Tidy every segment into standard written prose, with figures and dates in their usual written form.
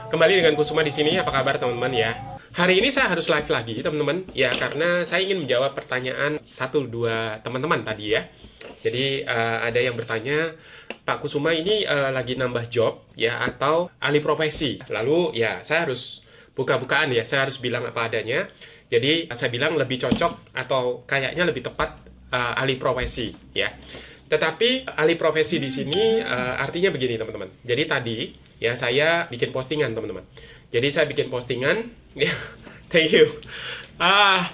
Kembali dengan Kusuma di sini. Apa kabar teman-teman ya? Hari ini saya harus live lagi teman-teman ya, karena saya ingin menjawab pertanyaan satu dua teman-teman tadi ya. Jadi ada yang bertanya, Pak Kusuma ini lagi nambah job ya atau alih profesi? Lalu ya saya harus buka-bukaan ya, saya harus bilang apa adanya. Jadi saya bilang lebih cocok atau kayaknya lebih tepat alih profesi ya. Tetapi alih profesi di sini artinya begini teman-teman. Jadi tadi ya saya bikin postingan teman-teman. Jadi saya bikin postingan, ya, thank you.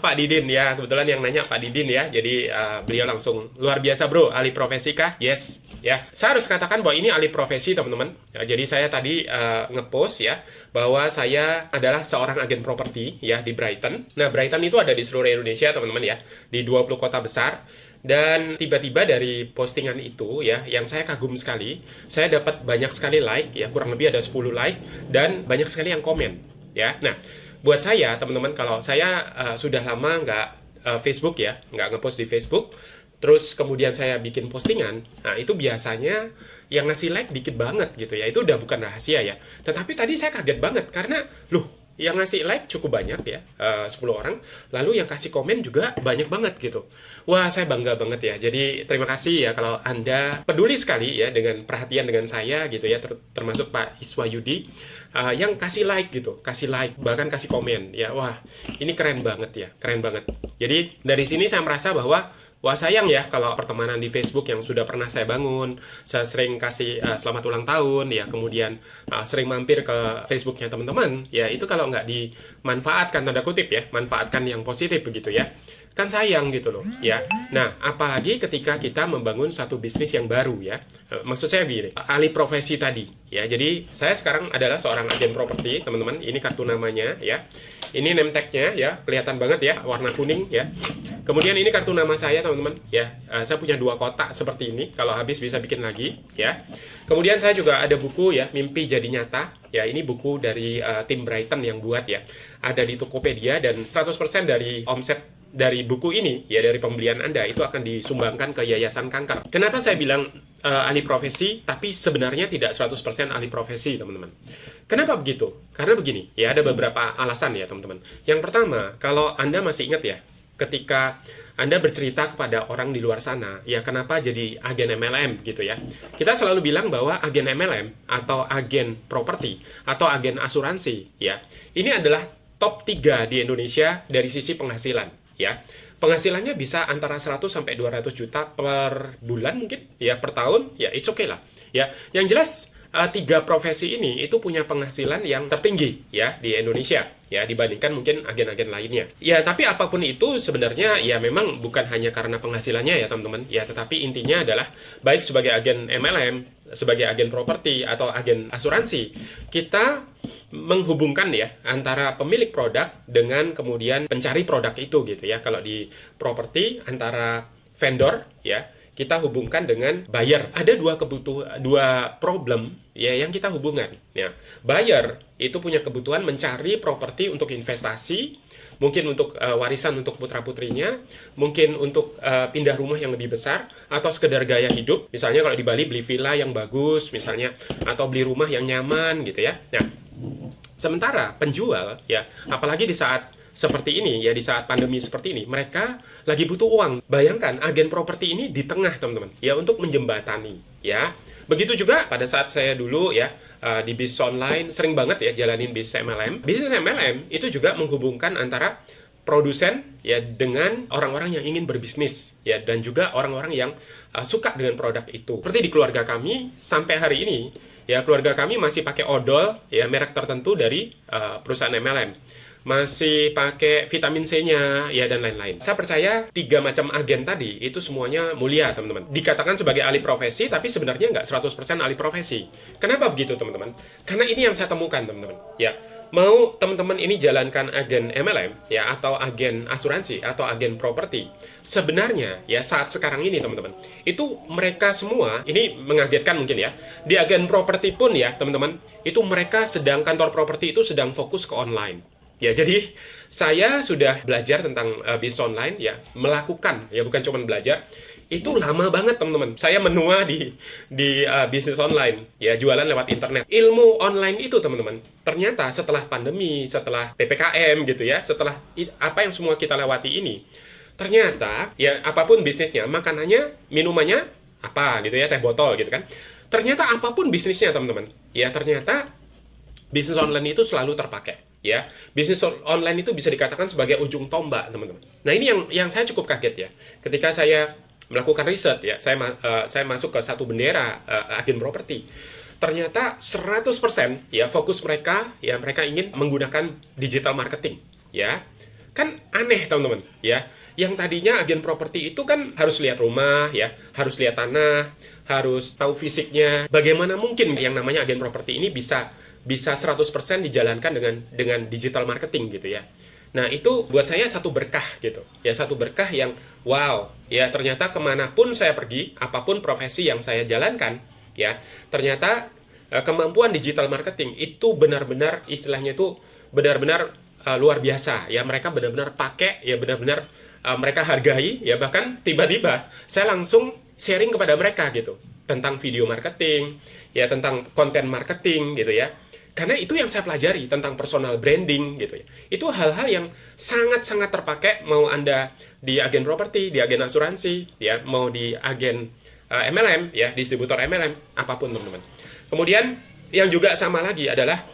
Pak Didin ya, kebetulan yang nanya Pak Didin ya. Jadi beliau langsung luar biasa bro, alih profesi kah? Yes, ya. Saya harus katakan bahwa ini alih profesi teman-teman. Ya, jadi saya tadi ngepost ya bahwa saya adalah seorang agen properti ya di Brighton. Nah Brighton itu ada di seluruh Indonesia teman-teman ya, di 20 kota besar. Dan tiba-tiba dari postingan itu ya, yang saya kagum sekali, saya dapat banyak sekali like ya, kurang lebih ada 10 like dan banyak sekali yang komen ya. Nah, buat saya teman-teman, kalau saya sudah lama nggak Facebook ya, nggak ngepost di Facebook, terus kemudian saya bikin postingan, nah itu biasanya yang ngasih like dikit banget gitu ya, itu udah bukan rahasia ya. Tetapi tadi saya kaget banget karena, loh, yang ngasih like cukup banyak ya, 10 orang, lalu yang kasih komen juga banyak banget gitu. Wah, saya bangga banget ya. Jadi terima kasih ya kalau Anda peduli sekali ya dengan perhatian dengan saya gitu ya, termasuk Pak Iswayudi yang kasih like gitu, kasih like, bahkan kasih komen ya. Wah, ini keren banget ya, keren banget. Jadi dari sini saya merasa bahwa wah sayang ya kalau pertemanan di Facebook yang sudah pernah saya bangun, saya sering kasih selamat ulang tahun, ya kemudian sering mampir ke Facebooknya teman-teman, ya itu kalau nggak dimanfaatkan, tanda kutip ya, manfaatkan yang positif begitu ya, kan sayang gitu loh ya. Nah apalagi ketika kita membangun satu bisnis yang baru ya, maksud saya begini, alih profesi tadi ya. Jadi saya sekarang adalah seorang agen properti teman-teman, ini kartu namanya ya. Ini name tag-nya ya, kelihatan banget ya, warna kuning ya. Kemudian ini kartu nama saya teman-teman ya. Saya punya 2 kotak seperti ini, kalau habis bisa bikin lagi ya. Kemudian saya juga ada buku ya, Mimpi Jadi Nyata. Ya, ini buku dari tim Brighton yang buat ya. Ada di Tokopedia dan 100% dari omset dari buku ini ya, dari pembelian Anda itu akan disumbangkan ke Yayasan Kanker. Kenapa saya bilang alih profesi tapi sebenarnya tidak 100% alih profesi teman-teman? Kenapa begitu? Karena begini ya, ada beberapa alasan ya teman-teman. Yang pertama, kalau Anda masih ingat ya, ketika Anda bercerita kepada orang di luar sana, ya kenapa jadi agen MLM gitu ya. Kita selalu bilang bahwa agen MLM atau agen properti atau agen asuransi ya, ini adalah top 3 di Indonesia dari sisi penghasilan ya. Penghasilannya bisa antara 100 sampai 200 juta per bulan mungkin ya, per tahun ya, it's okay lah ya. Yang jelas 3 profesi ini itu punya penghasilan yang tertinggi ya di Indonesia ya, dibandingkan mungkin agen-agen lainnya. Ya, tapi apapun itu sebenarnya ya memang bukan hanya karena penghasilannya ya teman-teman ya, tetapi intinya adalah baik sebagai agen MLM, sebagai agen properti atau agen asuransi, kita menghubungkan ya antara pemilik produk dengan kemudian pencari produk itu gitu ya. Kalau di properti antara vendor ya, kita hubungkan dengan buyer. Ada dua problem ya yang kita hubungkan ya. Buyer itu punya kebutuhan mencari properti untuk investasi, mungkin untuk warisan untuk putra-putrinya, mungkin untuk pindah rumah yang lebih besar, atau sekedar gaya hidup. Misalnya kalau di Bali beli villa yang bagus misalnya, atau beli rumah yang nyaman gitu ya. Nah, sementara penjual ya, apalagi di saat seperti ini ya, di saat pandemi seperti ini, mereka lagi butuh uang. Bayangkan agen properti ini di tengah teman-teman ya, untuk menjembatani ya. Begitu juga pada saat saya dulu ya di bisnis online, sering banget ya jalanin bisnis MLM. Bisnis MLM itu juga menghubungkan antara produsen ya dengan orang-orang yang ingin berbisnis ya, dan juga orang-orang yang suka dengan produk itu. Seperti di keluarga kami sampai hari ini ya, keluarga kami masih pakai odol ya, merek tertentu dari perusahaan MLM. Masih pakai vitamin C-nya ya, dan lain-lain. Saya percaya 3 macam agen tadi itu semuanya mulia teman-teman. Dikatakan sebagai alih profesi, tapi sebenarnya nggak 100% alih profesi. Kenapa begitu teman-teman? Karena ini yang saya temukan teman-teman ya. Mau teman-teman ini jalankan agen MLM ya, atau agen asuransi atau agen properti, sebenarnya ya saat sekarang ini teman-teman, itu mereka semua ini mengagetkan mungkin ya. Di agen properti pun ya teman-teman, itu mereka sedang, kantor properti itu sedang fokus ke online. Ya, jadi saya sudah belajar tentang bisnis online ya, melakukan ya, bukan cuma belajar. Itu lama banget teman-teman. Saya menua di bisnis online, ya jualan lewat internet. Ilmu online itu teman-teman, ternyata setelah pandemi, setelah PPKM gitu ya, setelah apa yang semua kita lewati ini, ternyata ya apapun bisnisnya, makanannya, minumannya, apa gitu ya, teh botol gitu kan. Ternyata apapun bisnisnya teman-teman, ya ternyata bisnis online itu selalu terpakai. Ya, bisnis online itu bisa dikatakan sebagai ujung tombak, teman-teman. Nah, ini yang saya cukup kaget ya. Ketika saya melakukan riset ya, saya masuk ke satu bendera agen properti. Ternyata 100% ya fokus mereka ya mereka ingin menggunakan digital marketing, ya. Kan aneh, teman-teman, ya. Yang tadinya agen properti itu kan harus lihat rumah ya, harus lihat tanah, harus tahu fisiknya. Bagaimana mungkin yang namanya agen properti ini bisa 100% dijalankan dengan digital marketing gitu ya. Nah, itu buat saya satu berkah gitu. Ya, satu berkah yang wow, ya ternyata kemanapun saya pergi, apapun profesi yang saya jalankan, ya ternyata kemampuan digital marketing itu benar-benar istilahnya itu benar-benar luar biasa. Ya, mereka benar-benar pakai, ya benar-benar mereka hargai, ya bahkan tiba-tiba saya langsung sharing kepada mereka gitu tentang video marketing, ya tentang konten marketing gitu ya. Karena itu yang saya pelajari tentang personal branding gitu ya. Itu hal-hal yang sangat-sangat terpakai mau Anda di agen properti, di agen asuransi, ya, mau di agen MLM, ya, distributor MLM, apapun teman-teman. Kemudian yang juga sama lagi adalah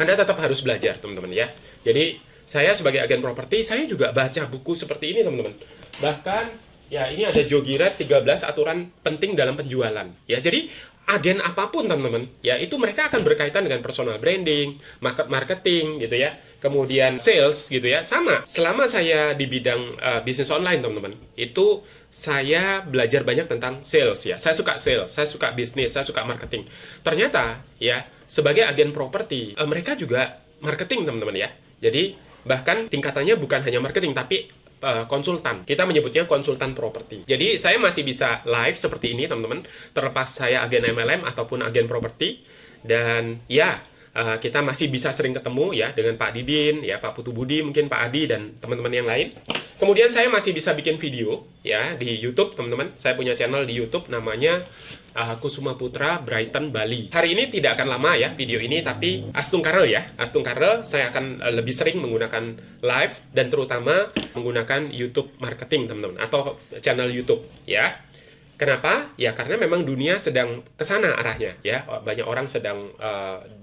Anda tetap harus belajar, teman-teman ya. Jadi saya sebagai agen properti, saya juga baca buku seperti ini, teman-teman. Bahkan ya ini ada Jogiret 13 aturan penting dalam penjualan. Ya, jadi agen apapun teman-teman, ya itu mereka akan berkaitan dengan personal branding, marketing gitu ya, kemudian sales gitu ya, sama. Selama saya di bidang bisnis online teman-teman, itu saya belajar banyak tentang sales ya. Saya suka sales, saya suka bisnis, saya suka marketing. Ternyata ya sebagai agen properti, mereka juga marketing teman-teman ya. Jadi bahkan tingkatannya bukan hanya marketing tapi konsultan. Kita menyebutnya konsultan properti. Jadi saya masih bisa live seperti ini teman-teman, terlepas saya agen MLM ataupun agen properti. Dan ya kita masih bisa sering ketemu ya dengan Pak Didin, ya Pak Putu Budi, mungkin Pak Adi dan teman-teman yang lain. Kemudian saya masih bisa bikin video ya di YouTube teman-teman. Saya punya channel di YouTube namanya Kusuma Putra Brighton Bali. Hari ini tidak akan lama ya video ini, tapi Astungkare ya. Astungkare saya akan lebih sering menggunakan live dan terutama menggunakan YouTube marketing teman-teman atau channel YouTube ya. Kenapa? Ya karena memang dunia sedang ke sana arahnya ya. Banyak orang sedang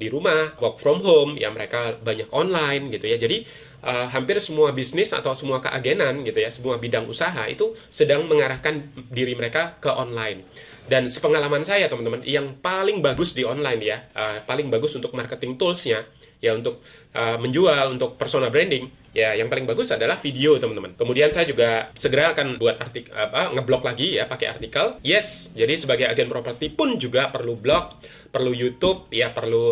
di rumah, work from home, ya mereka banyak online gitu ya. Jadi hampir semua bisnis atau semua keagenan gitu ya, semua bidang usaha itu sedang mengarahkan diri mereka ke online. Dan sepengalaman saya teman-teman, yang paling bagus di online ya, paling bagus untuk marketing tools-nya, ya untuk menjual, untuk personal branding, ya yang paling bagus adalah video teman-teman. Kemudian saya juga segera akan buat artikel ngeblog lagi ya pakai artikel. Yes, jadi sebagai agen properti pun juga perlu blog, perlu YouTube, ya perlu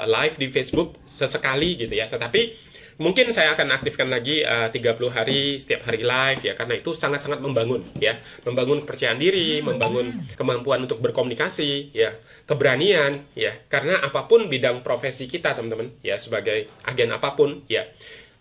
live di Facebook sesekali gitu ya. Tetapi mungkin saya akan aktifkan lagi 30 hari setiap hari live ya, karena itu sangat-sangat membangun ya, membangun kepercayaan diri, membangun kemampuan untuk berkomunikasi ya, keberanian ya, karena apapun bidang profesi kita teman-teman ya, sebagai agen apapun ya,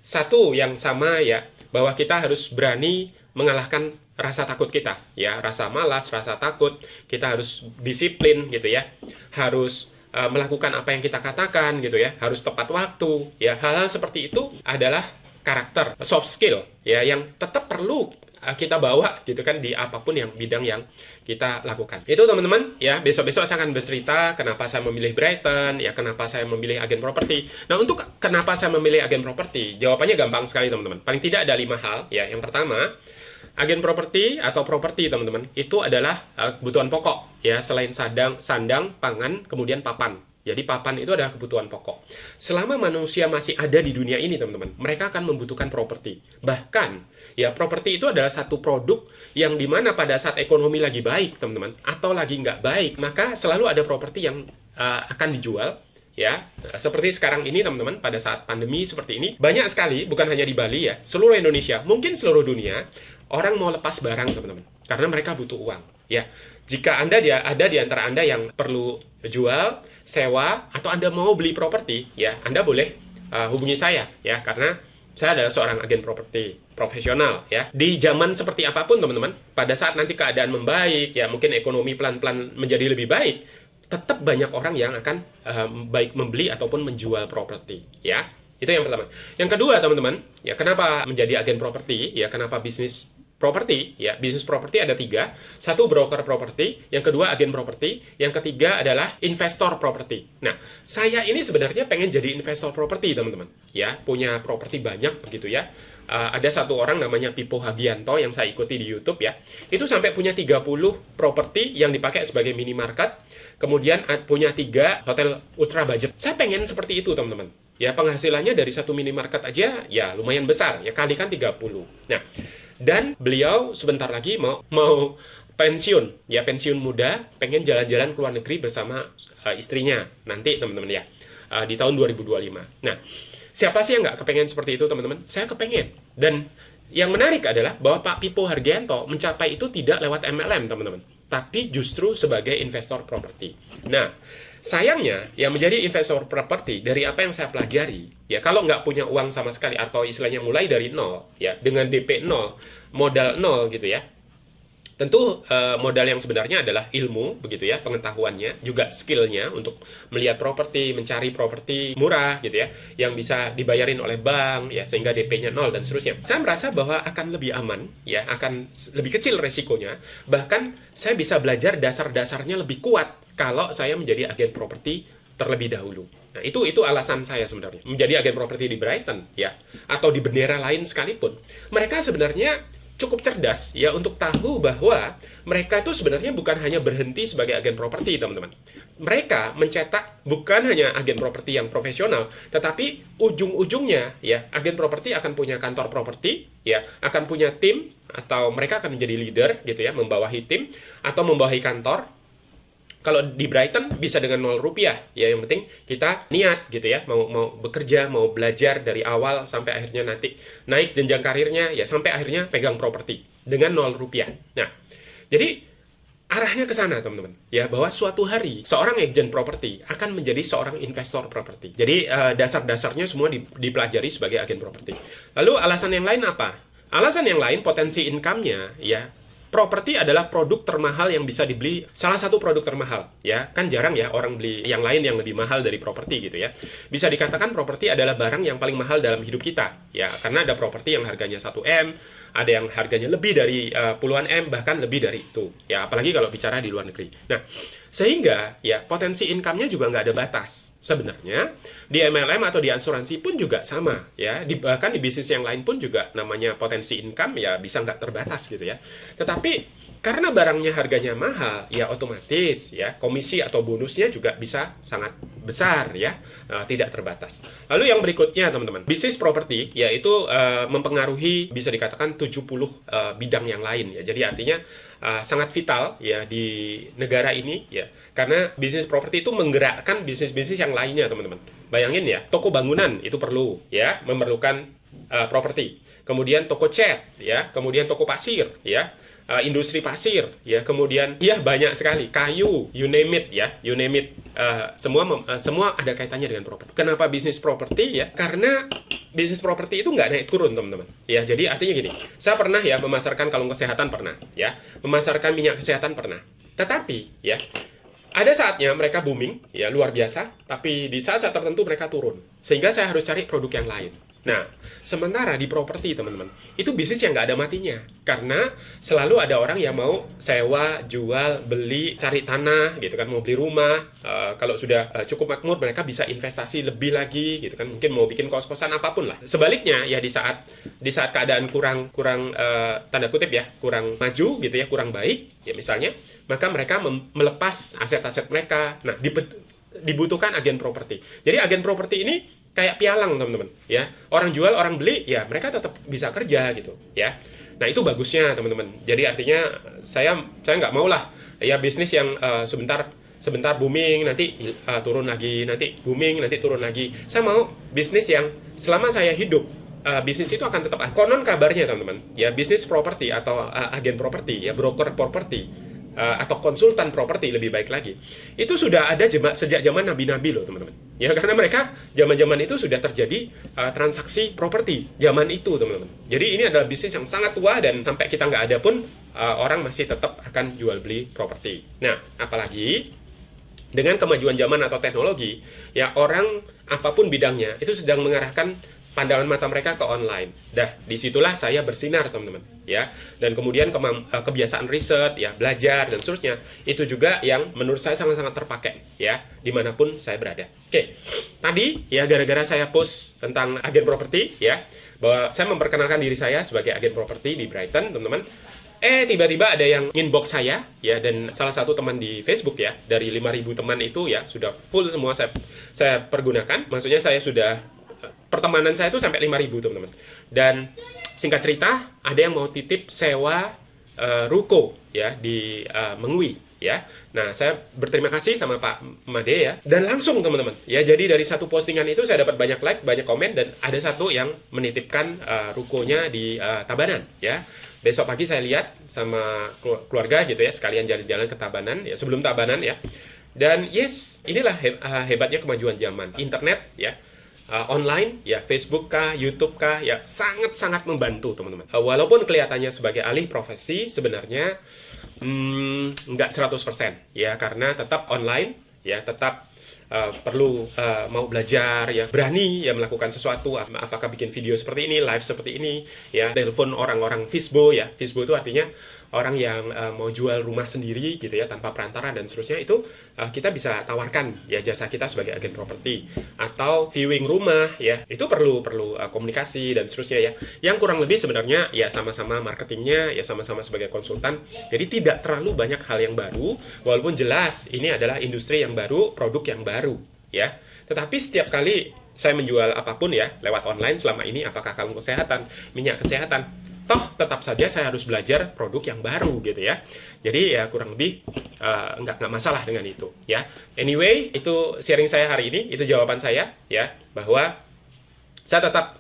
satu yang sama ya, bahwa kita harus berani mengalahkan rasa takut kita ya, rasa malas, rasa takut. Kita harus disiplin gitu ya, harus melakukan apa yang kita katakan gitu ya, harus tepat waktu ya. Hal-hal seperti itu adalah karakter, soft skill ya, yang tetap perlu kita bawa gitu kan di apapun yang bidang yang kita lakukan. Itu teman-teman ya, besok-besok saya akan bercerita kenapa saya memilih Brighton ya, kenapa saya memilih agen properti. Nah, untuk kenapa saya memilih agen properti, jawabannya gampang sekali teman-teman. Paling tidak ada 5 hal ya. Yang pertama, agen properti atau properti teman-teman itu adalah kebutuhan pokok ya, selain sandang, pangan, kemudian papan. Jadi papan itu adalah kebutuhan pokok. Selama manusia masih ada di dunia ini teman-teman, mereka akan membutuhkan properti. Bahkan ya, properti itu adalah satu produk yang dimana pada saat ekonomi lagi baik teman-teman, atau lagi nggak baik, maka selalu ada properti yang akan dijual. Ya, seperti sekarang ini teman-teman, pada saat pandemi seperti ini, banyak sekali, bukan hanya di Bali ya, seluruh Indonesia, mungkin seluruh dunia, orang mau lepas barang teman-teman, karena mereka butuh uang. Ya, jika Anda ada di antara Anda yang perlu jual, sewa, atau Anda mau beli properti, ya Anda boleh hubungi saya ya, karena saya adalah seorang agen properti. profesional ya. Di zaman seperti apapun teman-teman, pada saat nanti keadaan membaik ya, mungkin ekonomi pelan-pelan menjadi lebih baik, tetap banyak orang yang akan baik membeli ataupun menjual properti ya. Itu yang pertama. Yang kedua teman-teman, ya kenapa menjadi agen properti? Ya kenapa bisnis properti? Ya bisnis properti ada 3. Satu broker properti, yang kedua agen properti, yang ketiga adalah investor properti. Nah, saya ini sebenarnya pengen jadi investor properti teman-teman. Ya punya properti banyak begitu ya. Ada satu orang namanya Pipo Hagianto yang saya ikuti di YouTube ya. Itu sampai punya 30 properti yang dipakai sebagai minimarket. Kemudian punya 3 hotel ultra budget. Saya pengen seperti itu teman-teman. Ya penghasilannya dari satu minimarket aja ya lumayan besar. Ya kalikan 30. Nah, dan beliau sebentar lagi mau pensiun. Ya pensiun muda, pengen jalan-jalan ke luar negeri bersama istrinya. Nanti teman-teman ya. Di tahun 2025. Nah, siapa sih yang nggak kepengen seperti itu, teman-teman? Saya kepengen. Dan yang menarik adalah bahwa Pak Pipo Hargianto mencapai itu tidak lewat MLM, teman-teman. Tapi justru sebagai investor properti. Nah, sayangnya, yang menjadi investor properti dari apa yang saya pelajari, ya kalau nggak punya uang sama sekali, atau istilahnya mulai dari nol, ya dengan DP 0, modal 0 gitu ya, tentu modal yang sebenarnya adalah ilmu, begitu ya, pengetahuannya, juga skillnya untuk melihat properti, mencari properti murah, gitu ya, yang bisa dibayarin oleh bank, ya, sehingga DP-nya 0 dan seterusnya. Saya merasa bahwa akan lebih aman, ya, akan lebih kecil resikonya, bahkan saya bisa belajar dasar-dasarnya lebih kuat kalau saya menjadi agen properti terlebih dahulu. Nah, itu alasan saya sebenarnya. Menjadi agen properti di Brighton, ya, atau di bendera lain sekalipun. Mereka sebenarnya cukup cerdas ya untuk tahu bahwa mereka itu sebenarnya bukan hanya berhenti sebagai agen properti, teman-teman. Mereka mencetak bukan hanya agen properti yang profesional, tetapi ujung-ujungnya ya agen properti akan punya kantor properti, ya, akan punya tim, atau mereka akan menjadi leader gitu ya, membawahi tim atau membawahi kantor. Kalau di Brighton bisa dengan 0 rupiah, ya yang penting kita niat gitu ya, mau bekerja, mau belajar dari awal sampai akhirnya nanti naik jenjang karirnya, ya sampai akhirnya pegang properti dengan 0 rupiah. Nah, jadi arahnya ke sana teman-teman, ya bahwa suatu hari seorang agen properti akan menjadi seorang investor properti. Jadi dasar-dasarnya semua dipelajari sebagai agen properti. Lalu alasan yang lain apa? Alasan yang lain potensi income-nya ya. Properti adalah produk termahal yang bisa dibeli, salah satu produk termahal, ya. Kan jarang ya orang beli yang lain yang lebih mahal dari properti gitu ya. Bisa dikatakan properti adalah barang yang paling mahal dalam hidup kita, ya. Karena ada properti yang harganya 1M, ada yang harganya lebih dari puluhan M, bahkan lebih dari itu. Ya, apalagi kalau bicara di luar negeri. Nah, sehingga ya potensi income-nya juga nggak ada batas. Sebenarnya di MLM atau di asuransi pun juga sama, ya. Bahkan di bisnis yang lain pun juga namanya potensi income ya bisa nggak terbatas gitu ya. Tetapi karena barangnya harganya mahal, ya otomatis ya komisi atau bonusnya juga bisa sangat besar ya, tidak terbatas. Lalu yang berikutnya teman-teman, bisnis properti yaitu mempengaruhi bisa dikatakan 70 bidang yang lain ya. Jadi artinya sangat vital ya di negara ini ya. Karena bisnis properti itu menggerakkan bisnis-bisnis yang lainnya teman-teman. Bayangin ya, toko bangunan itu perlu ya, memerlukan properti. Kemudian toko cat ya, kemudian toko pasir ya. Industri pasir ya, kemudian ya banyak sekali kayu, you name it ya, you name it, semua ada kaitannya dengan properti. Kenapa bisnis properti ya? Karena bisnis properti itu nggak naik turun teman-teman ya. Jadi artinya gini, saya pernah ya memasarkan kalung kesehatan, pernah ya, memasarkan minyak kesehatan pernah. Tetapi ya ada saatnya mereka booming ya luar biasa, tapi di saat-saat tertentu mereka turun, sehingga saya harus cari produk yang lain. Nah, sementara di properti teman-teman, itu bisnis yang nggak ada matinya. Karena selalu ada orang yang mau sewa, jual, beli, cari tanah, gitu kan, mau beli rumah. Kalau sudah cukup makmur, mereka bisa investasi lebih lagi, gitu kan, mungkin mau bikin kos-kosan apapun lah. Sebaliknya, ya di saat keadaan kurang tanda kutip ya, kurang maju, gitu ya, kurang baik, ya misalnya, maka mereka melepas aset-aset mereka. Nah, dibutuhkan agen properti. Jadi agen properti ini kayak pialang teman-teman ya, orang jual orang beli ya mereka tetap bisa kerja gitu ya. Nah itu bagusnya teman-teman. Jadi artinya saya nggak mau lah ya bisnis yang sebentar booming nanti turun lagi, nanti booming nanti turun lagi. Saya mau bisnis yang selama saya hidup bisnis itu akan tetap. Konon kabarnya teman-teman ya, bisnis properti atau agen properti ya, broker properti atau konsultan properti lebih baik lagi, itu sudah ada sejak zaman nabi-nabi loh teman-teman Ya, karena mereka zaman-zaman itu sudah terjadi transaksi properti zaman itu, teman-teman. Jadi ini adalah bisnis yang sangat tua, dan sampai kita nggak ada pun orang masih tetap akan jual beli properti. Nah, apalagi dengan kemajuan zaman atau teknologi, ya orang apapun bidangnya itu sedang mengarahkan pandangan mata mereka ke online. Disitulah saya bersinar, teman-teman, ya. Dan kemudian kebiasaan riset, ya, belajar dan seterusnya, itu juga yang menurut saya sangat-sangat terpakai, ya, dimanapun saya berada. Oke, tadi ya gara-gara saya post tentang agen properti, ya, bahwa saya memperkenalkan diri saya sebagai agen properti di Brighton, teman-teman. Tiba-tiba ada yang inbox saya, ya, dan salah satu teman di Facebook, ya, dari 5.000 teman itu, ya, sudah full semua saya pergunakan. Maksudnya saya sudah pertemanan saya itu sampai 5.000, teman-teman. Dan singkat cerita, ada yang mau titip sewa ruko, ya, di Mengwi, ya. Nah, saya berterima kasih sama Pak Made, ya. Dan langsung, teman-teman, ya, jadi dari satu postingan itu saya dapat banyak like, banyak komen, dan ada satu yang menitipkan rukonya di Tabanan, ya. Besok pagi saya lihat sama keluarga gitu, ya, sekalian jalan-jalan ke Tabanan, ya, sebelum Tabanan, ya. Dan yes, inilah hebatnya kemajuan zaman. Internet, ya, online, ya, Facebook kah, YouTube kah, ya, sangat-sangat membantu, teman-teman. Walaupun kelihatannya sebagai alih profesi, sebenarnya nggak 100%, ya, karena tetap online, ya, tetap perlu mau belajar, ya, berani, ya, melakukan sesuatu, apakah bikin video seperti ini, live seperti ini, ya, telepon orang-orang FISBO, ya. FISBO itu artinya orang yang mau jual rumah sendiri gitu, ya, tanpa perantara dan seterusnya. Itu kita bisa tawarkan, ya, jasa kita sebagai agen properti. Atau viewing rumah, ya, itu perlu komunikasi dan seterusnya, ya. Yang kurang lebih sebenarnya, ya, sama-sama marketingnya, ya, sama-sama sebagai konsultan. Jadi tidak terlalu banyak hal yang baru, walaupun jelas ini adalah industri yang baru, produk yang baru, ya. Tetapi setiap kali saya menjual apapun, ya, lewat online selama ini, apakah kalung kesehatan, minyak kesehatan, toh tetap saja saya harus belajar produk yang baru gitu, ya. Jadi ya kurang lebih nggak masalah dengan itu, ya. Anyway, itu sharing saya hari ini, itu jawaban saya, ya, bahwa saya tetap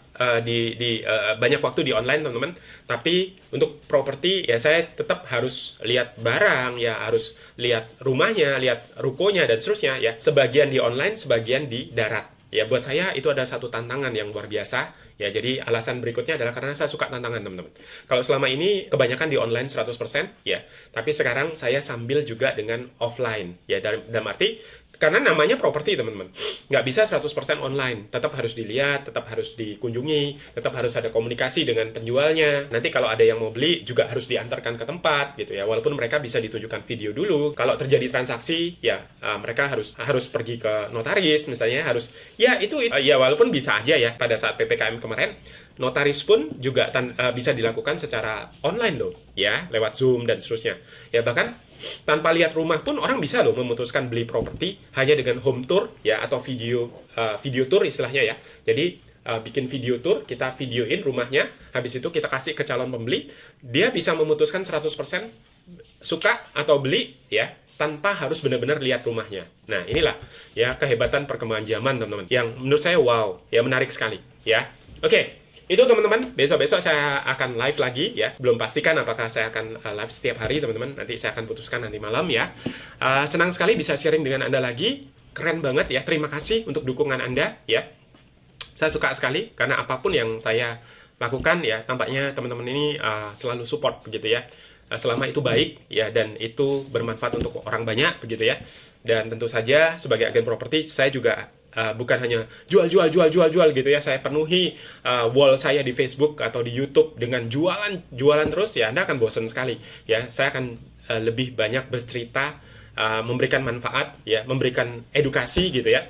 banyak waktu di online, teman-teman. Tapi untuk properti, ya, saya tetap harus lihat barang, ya, harus lihat rumahnya, lihat rukonya dan seterusnya, ya. Sebagian di online, sebagian di darat. Ya, buat saya itu ada satu tantangan yang luar biasa. Ya, jadi alasan berikutnya adalah karena saya suka tantangan, teman-teman. Kalau selama ini kebanyakan di online 100%, ya. Tapi sekarang saya sambil juga dengan offline. Ya, dalam arti karena namanya properti, teman-teman. Nggak bisa 100% online. Tetap harus dilihat, tetap harus dikunjungi, tetap harus ada komunikasi dengan penjualnya. Nanti kalau ada yang mau beli, juga harus diantarkan ke tempat, gitu, ya. Walaupun mereka bisa ditunjukkan video dulu. Kalau terjadi transaksi, ya, mereka harus pergi ke notaris, misalnya, harus, ya, itu, ya, walaupun bisa aja, ya, pada saat PPKM kemarin, notaris pun juga bisa dilakukan secara online loh, ya, lewat Zoom dan seterusnya. Ya, bahkan tanpa lihat rumah pun orang bisa loh memutuskan beli properti hanya dengan home tour, ya, atau video tour istilahnya, ya. Jadi bikin video tour, kita videoin rumahnya, habis itu kita kasih ke calon pembeli, dia bisa memutuskan 100% suka atau beli, ya, tanpa harus benar-benar lihat rumahnya. Nah, inilah, ya, kehebatan perkembangan zaman, teman-teman, yang menurut saya wow, ya, menarik sekali, ya. Oke. Itu, teman-teman, besok-besok saya akan live lagi, ya. Belum pastikan apakah saya akan live setiap hari, teman-teman. Nanti saya akan putuskan nanti malam, ya. Senang sekali bisa sharing dengan Anda lagi. Keren banget, ya. Terima kasih untuk dukungan Anda, ya. Saya suka sekali karena apapun yang saya lakukan, ya, tampaknya teman-teman ini selalu support, begitu, ya. Selama itu baik, ya, dan itu bermanfaat untuk orang banyak, begitu, ya. Dan tentu saja sebagai agen properti saya juga bukan hanya jual gitu, ya. Saya penuhi wall saya di Facebook atau di YouTube dengan jualan terus, ya. Anda akan bosan sekali, ya. Saya akan lebih banyak bercerita, memberikan manfaat, ya, memberikan edukasi, gitu, ya,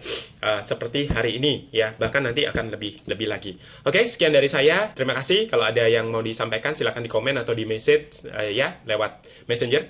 seperti hari ini, ya. Bahkan nanti akan lebih lagi. Oke, sekian dari saya. Terima kasih. Kalau ada yang mau disampaikan silakan di komen atau di message, ya, lewat Messenger.